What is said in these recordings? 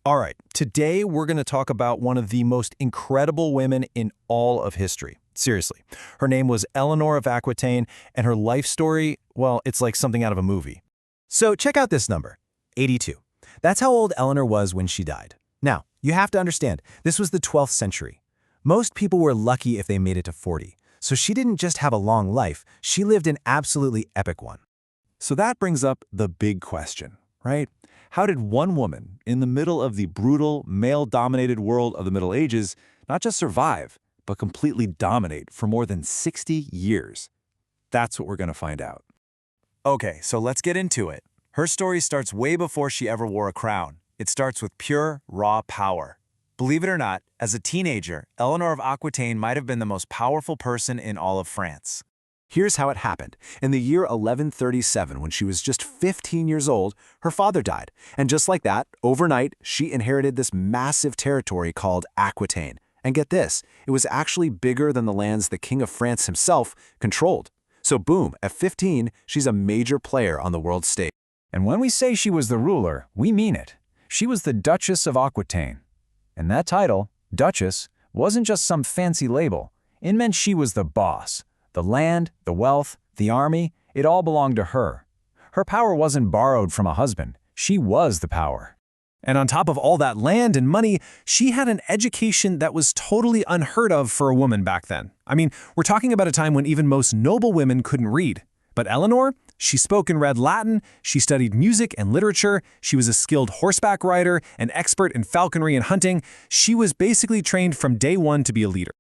All right, today we're going to talk about one of the most incredible women in all of history. Seriously. Her name was Eleanor of Aquitaine, and her life story, well, it's like something out of a movie. So check out this number, 82. That's how old Eleanor was when she died. Now, you have to understand, this was the 12th century. Most people were lucky if they made it to 40. So she didn't just have a long life, she lived an absolutely epic one. So that brings up the big question, right? How did one woman, in the middle of the brutal, male-dominated world of the Middle Ages, not just survive, but completely dominate for more than 60 years? That's what we're going to find out. Okay, so let's get into it. Her story starts way before she ever wore a crown. It starts with pure, raw power. Believe it or not, as a teenager, Eleanor of Aquitaine might have been the most powerful person in all of France. Here's how it happened. In the year 1137, when she was just 15 years old, her father died. And just like that, overnight, she inherited this massive territory called Aquitaine. And get this, it was actually bigger than the lands the King of France himself controlled. So boom, at 15, she's a major player on the world stage. And when we say she was the ruler, we mean it. She was the Duchess of Aquitaine. And that title, Duchess, wasn't just some fancy label. It meant she was the boss. The land, the wealth, the army, it all belonged to her. Her power wasn't borrowed from a husband. She was the power. And on top of all that land and money, she had an education that was totally unheard of for a woman back then. I mean, we're talking about a time when even most noble women couldn't read. But Eleanor, she spoke and read Latin, she studied music and literature, she was a skilled horseback rider, an expert in falconry and hunting. She was basically trained from day one to be a leader.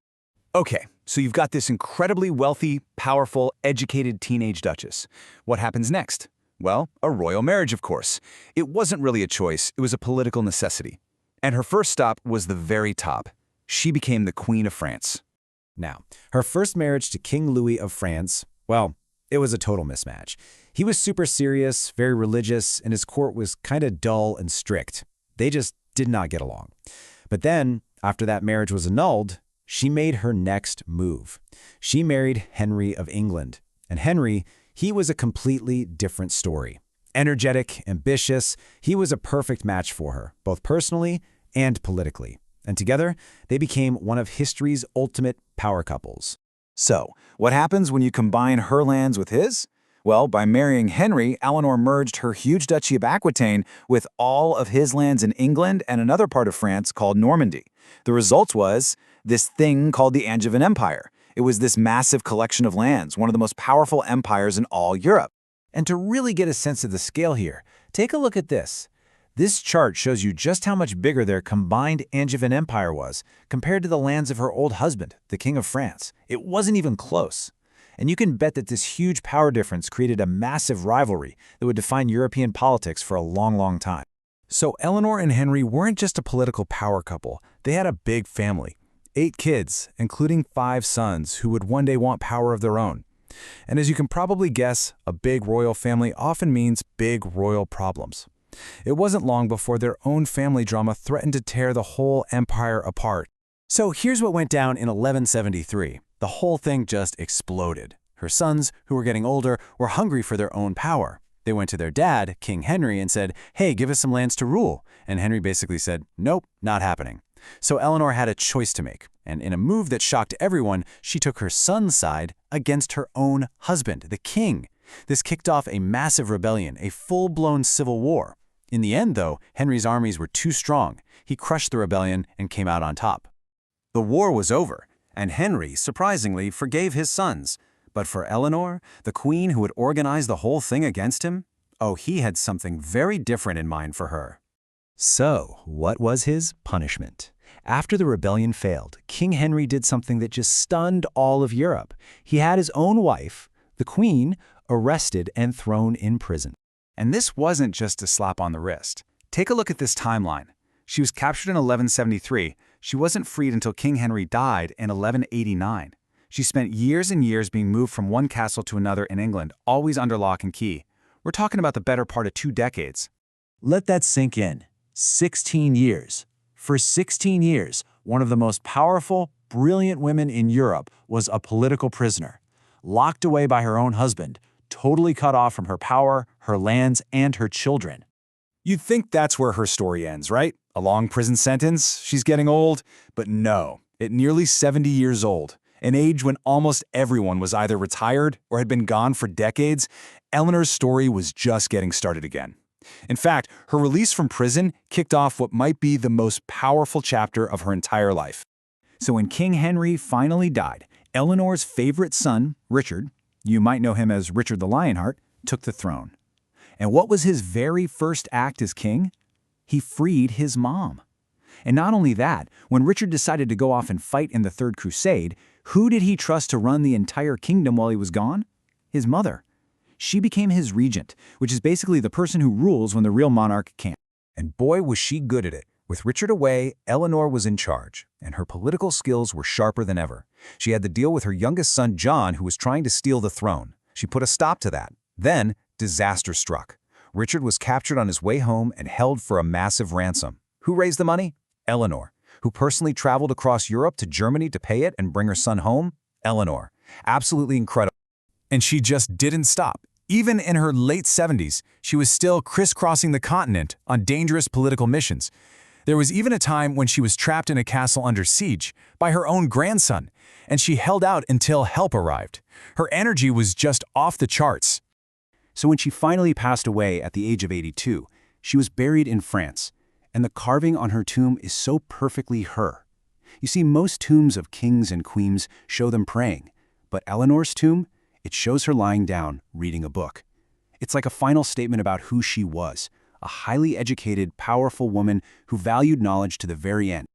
Okay, so you've got this incredibly wealthy, powerful, educated teenage duchess. What happens next? Well, a royal marriage, of course. It wasn't really a choice, it was a political necessity. And her first stop was the very top. She became the Queen of France. Now, her first marriage to King Louis of France, well, it was a total mismatch. He was super serious, very religious, and his court was kind of dull and strict. They just did not get along. But then, after that marriage was annulled, she made her next move. She married Henry of England. And Henry, he was a completely different story. Energetic, ambitious, he was a perfect match for her, both personally and politically. And together, they became one of history's ultimate power couples. So, what happens when you combine her lands with his? Well, by marrying Henry, Eleanor merged her huge duchy of Aquitaine with all of his lands in England and another part of France called Normandy. The result was this thing called the Angevin Empire. It was this massive collection of lands, one of the most powerful empires in all Europe. And to really get a sense of the scale here, take a look at this. This chart shows you just how much bigger their combined Angevin Empire was compared to the lands of her old husband, the King of France. It wasn't even close. And you can bet that this huge power difference created a massive rivalry that would define European politics for a long, long time. So Eleanor and Henry weren't just a political power couple. They had a big family. 8 kids, including 5 sons who would one day want power of their own. And as you can probably guess, a big royal family often means big royal problems. It wasn't long before their own family drama threatened to tear the whole empire apart. So here's what went down in 1173. The whole thing just exploded. Her sons, who were getting older, were hungry for their own power. They went to their dad, King Henry, and said, "Hey, give us some lands to rule." And Henry basically said, "Nope, not happening." So Eleanor had a choice to make, and in a move that shocked everyone, she took her son's side against her own husband, the king. This kicked off a massive rebellion, a full-blown civil war. In the end, though, Henry's armies were too strong. He crushed the rebellion and came out on top. The war was over, and Henry, surprisingly, forgave his sons. But for Eleanor, the queen who had organized the whole thing against him, oh, he had something very different in mind for her. So, what was his punishment? After the rebellion failed, King Henry did something that just stunned all of Europe. He had his own wife, the queen, arrested and thrown in prison. And this wasn't just a slap on the wrist. Take a look at this timeline. She was captured in 1173. She wasn't freed until King Henry died in 1189. She spent years and years being moved from one castle to another in England, always under lock and key. We're talking about the better part of 2 decades. Let that sink in. 16 years. For 16 years, one of the most powerful, brilliant women in Europe was a political prisoner, locked away by her own husband, totally cut off from her power, her lands, and her children. You'd think that's where her story ends, right? A long prison sentence, she's getting old. But no, at nearly 70 years old, an age when almost everyone was either retired or had been gone for decades, Eleanor's story was just getting started again. In fact, her release from prison kicked off what might be the most powerful chapter of her entire life. So when King Henry finally died, Eleanor's favorite son, Richard, you might know him as Richard the Lionheart, took the throne. And what was his very first act as king? He freed his mom. And not only that, when Richard decided to go off and fight in the Third Crusade, who did he trust to run the entire kingdom while he was gone? His mother. She became his regent, which is basically the person who rules when the real monarch can't. And boy, was she good at it. With Richard away, Eleanor was in charge, and her political skills were sharper than ever. She had to deal with her youngest son, John, who was trying to steal the throne. She put a stop to that. Then, disaster struck. Richard was captured on his way home and held for a massive ransom. Who raised the money? Eleanor. Who personally traveled across Europe to Germany to pay it and bring her son home? Eleanor. Absolutely incredible. And she just didn't stop. Even in her late 70s, she was still crisscrossing the continent on dangerous political missions. There was even a time when she was trapped in a castle under siege by her own grandson, and she held out until help arrived. Her energy was just off the charts. So when she finally passed away at the age of 82, she was buried in France, and the carving on her tomb is so perfectly her. You see, most tombs of kings and queens show them praying, but Eleanor's tomb, it shows her lying down, reading a book. It's like a final statement about who she was, a highly educated, powerful woman who valued knowledge to the very end.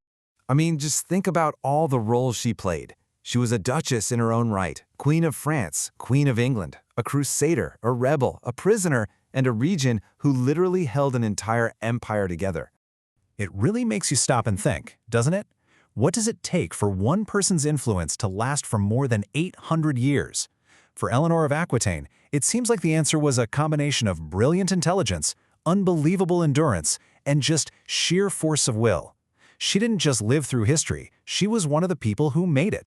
I mean, just think about all the roles she played. She was a duchess in her own right, Queen of France, Queen of England, a crusader, a rebel, a prisoner, and a regent who literally held an entire empire together. It really makes you stop and think, doesn't it? What does it take for one person's influence to last for more than 800 years? For Eleanor of Aquitaine, it seems like the answer was a combination of brilliant intelligence, unbelievable endurance, and just sheer force of will. She didn't just live through history, she was one of the people who made it.